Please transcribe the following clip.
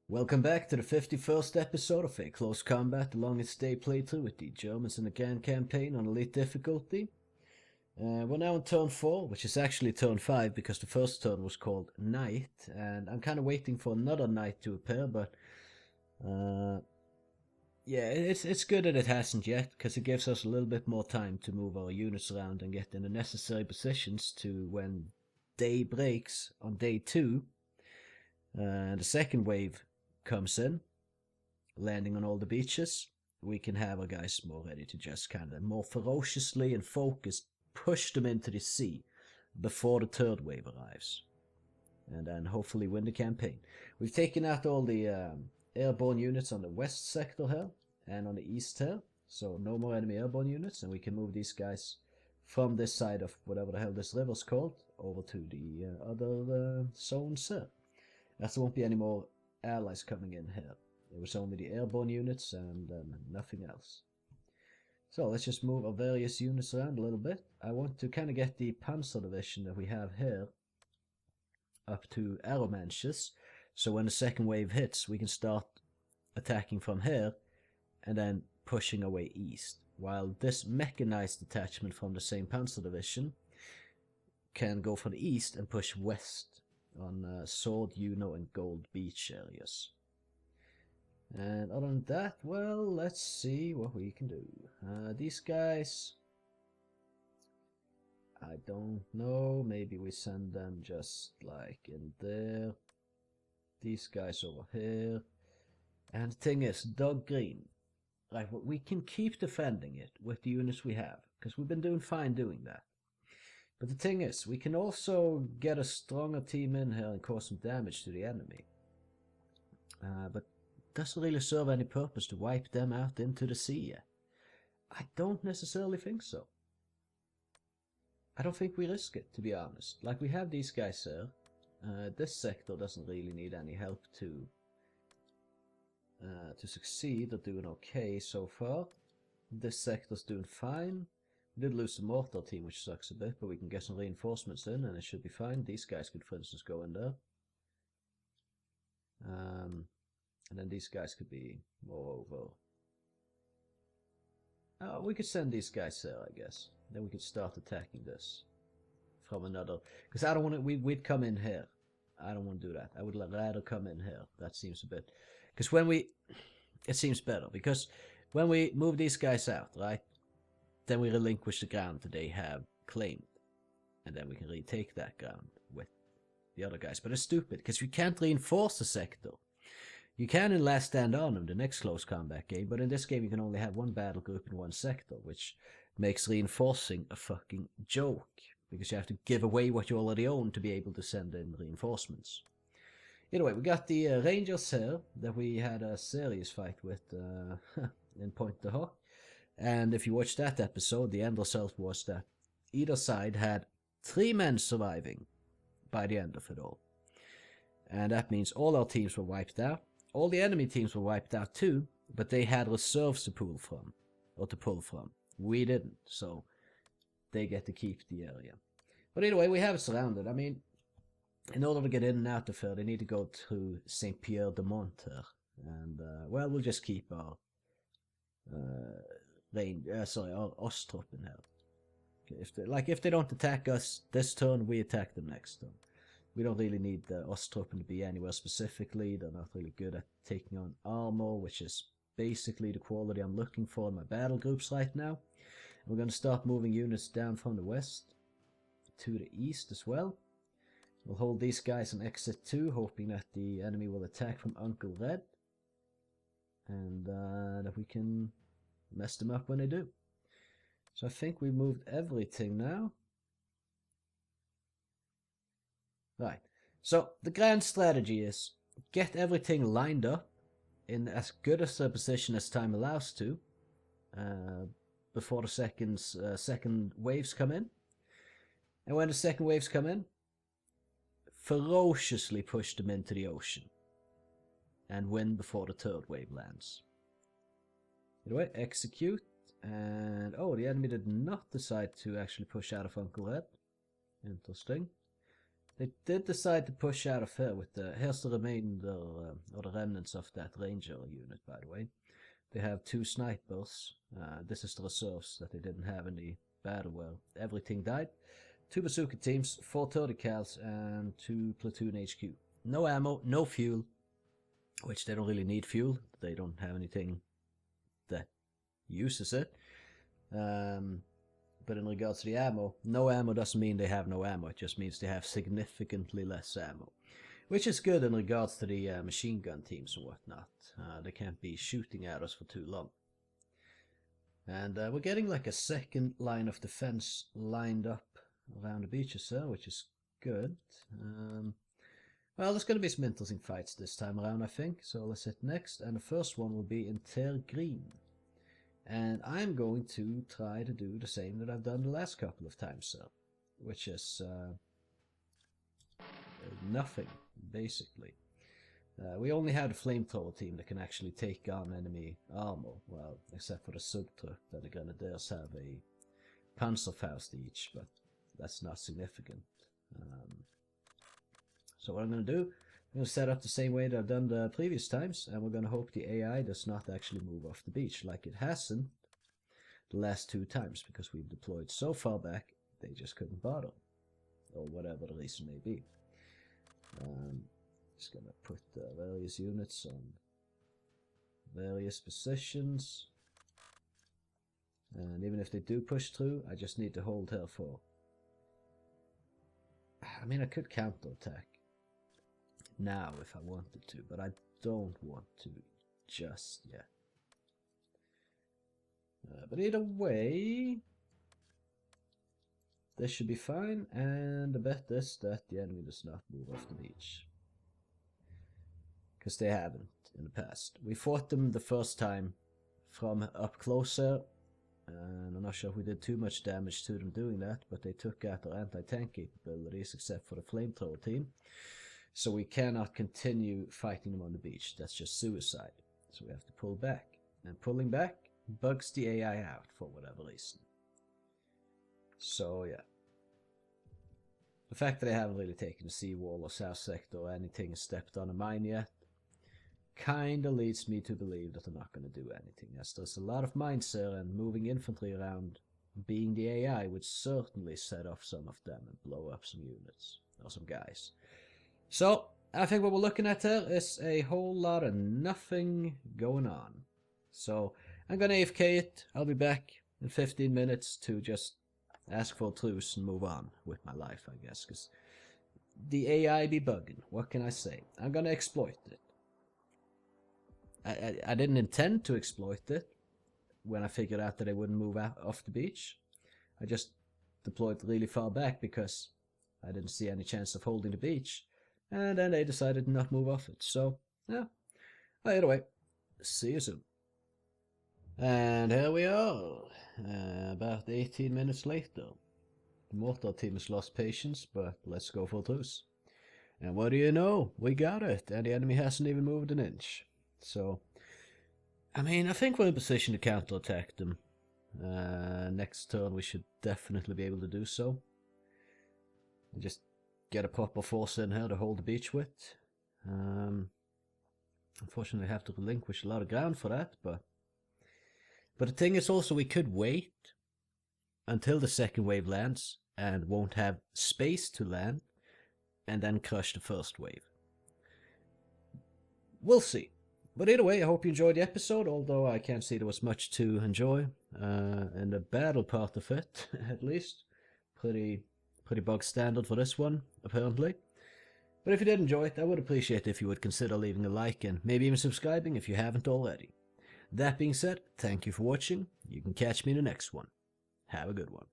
Welcome back to the 51st episode of A Close Combat, the longest day playthrough with the Germans in the GAN campaign on Elite difficulty. We're now on turn 4, which is actually turn 5 because the first turn was called Night, and I'm kind of waiting for another night to appear, but yeah, it's good that it hasn't yet, because it gives us a little bit more time to move our units around and get in the necessary positions to when day breaks on day 2, the second wave comes in, landing on all the beaches. We can have our guys more ready to just kind of more ferociously and focused push them into the sea before the third wave arrives, and then hopefully win the campaign. We've taken out all the airborne units on the west sector here and on the east here, so no more enemy airborne units, and we can move these guys from this side of whatever the hell this river's called over to the other zones here. As there won't be any more allies coming in here. It was only the airborne units and nothing else. So let's just move our various units around a little bit. I want to kind of get the Panzer division that we have here up to Arromanches, so when the second wave hits we can start attacking from here and then pushing our way east, while this mechanized detachment from the same Panzer division can go from the east and push west on Sword, Uno and Gold Beach areas. And other than that, well, let's see what we can do. These guys, I don't know, maybe we send them just like in there. These guys over here. And the thing is, Dog Green, like, we can keep defending it with the units we have, because we've been doing fine doing that. But the thing is, we can also get a stronger team in here and cause some damage to the enemy. But it doesn't really serve any purpose to wipe them out into the sea yet. I don't necessarily think so. I don't think we risk it, to be honest. Like, we have these guys here. This sector doesn't really need any help to succeed. They're doing okay so far. This sector's doing fine. We did lose the mortar team, which sucks a bit, but we can get some reinforcements in and it should be fine. These guys could, for instance, go in there. And then these guys could be more over. We could send these guys there, I guess. Then we could start attacking this from another. Because I don't want to. We'd come in here. I don't want to do that. I would rather come in here. That seems a bit. Because when we. It seems better. Because when we move these guys out, right? Then we relinquish the ground that they have claimed. And then we can retake that ground with the other guys. But it's stupid, because we can't reinforce the sector. You can in Last Stand Arnhem, the next close combat game, but in this game you can only have one battle group in one sector, which makes reinforcing a fucking joke. Because you have to give away what you already own to be able to send in reinforcements. Anyway, we got the Rangers here that we had a serious fight with in Point de Hoc. And if you watched that episode, the end result was that either side had 3 men surviving by the end of it all. And that means all our teams were wiped out. All the enemy teams were wiped out too, but they had reserves to pull from. We didn't, so they get to keep the area. But anyway, we have it surrounded. I mean, in order to get in and out of here, they need to go through St. Pierre de Monter. And, well, we'll just keep our our Ostrop in here. If they don't attack us this turn, we attack them next turn. We don't really need the Osttruppen to be anywhere specifically. They're not really good at taking on armor, which is basically the quality I'm looking for in my battle groups right now. We're going to start moving units down from the west to the east as well. We'll hold these guys on exit 2, hoping that the enemy will attack from Uncle Red. And that we can mess them up when they do. So I think we moved everything now. Right, so the grand strategy is get everything lined up in as good a position as time allows to before the second waves come in. And when the second waves come in, ferociously push them into the ocean and win before the third wave lands. Anyway, execute, and oh, the enemy did not decide to actually push out of Uncle Red. Interesting. They did decide to push out of here with the... Here's the remainder, or the remnants of that ranger unit, by the way. They have 2 snipers. This is the reserves that they didn't have in the battle where everything died. 2 bazooka teams, 4 30 cals, and 2 platoon HQ. No ammo, no fuel, which they don't really need fuel. They don't have anything that uses it. But in regards to the ammo, no ammo doesn't mean they have no ammo. It just means they have significantly less ammo. Which is good in regards to the machine gun teams and whatnot. They can't be shooting at us for too long. And we're getting like a second line of defense lined up around the beaches there, which is good. Well, there's going to be some interesting fights this time around, I think. So let's hit next. And the first one will be in Tare Green. And I'm going to try to do the same that I've done the last couple of times, sir. Which is nothing, basically. We only have the flamethrower team that can actually take on enemy armor. Well, except for the subtrupp, that the grenadiers have a Panzerfaust each, but that's not significant. So what I'm going to do, I'm going to set up the same way that I've done the previous times, and we're going to hope the AI does not actually move off the beach, like it hasn't the last 2 times, because we've deployed so far back, they just couldn't bother, or whatever the reason may be. Just going to put various units on various positions, and even if they do push through, I just need to hold here for... I mean, I could counterattack now if I wanted to, but I don't want to just yet. But either way, this should be fine, and the bet is that the enemy does not move off the beach. Because they haven't in the past. We fought them the first time from up closer, and I'm not sure if we did too much damage to them doing that, but they took out their anti-tank capabilities except for the flamethrower team. So we cannot continue fighting them on the beach. That's just suicide. So we have to pull back. And pulling back bugs the AI out for whatever reason. So yeah. The fact that they haven't really taken the seawall or south sector or anything and stepped on a mine yet kinda leads me to believe that they're not going to do anything, as there's a lot of mines there, and moving infantry around being the AI would certainly set off some of them and blow up some units or some guys. So I think what we're looking at here is a whole lot of nothing going on. So I'm gonna AFK it. I'll be back in 15 minutes to just ask for a truce and move on with my life, I guess, because the AI be bugging. What can I say? I'm gonna exploit it. I didn't intend to exploit it when I figured out that they wouldn't move out off the beach. I just deployed really far back because I didn't see any chance of holding the beach, and then they decided to not move off it. So, yeah. Either way, see you soon. And here we are, about 18 minutes later. The mortar team has lost patience, but let's go for a truce. And what do you know? We got it, and the enemy hasn't even moved an inch. So, I mean, I think we're in position to counterattack them. Next turn we should definitely be able to do so. And just get a proper force in here to hold the beach with. Unfortunately I have to relinquish a lot of ground for that, but the thing is also we could wait until the second wave lands and won't have space to land, and then crush the first wave. We'll see. But either way, I hope you enjoyed the episode, although I can't see there was much to enjoy. In the battle part of it, at least. Pretty bog standard for this one, apparently. But if you did enjoy it, I would appreciate it if you would consider leaving a like and maybe even subscribing if you haven't already. That being said, thank you for watching. You can catch me in the next one. Have a good one.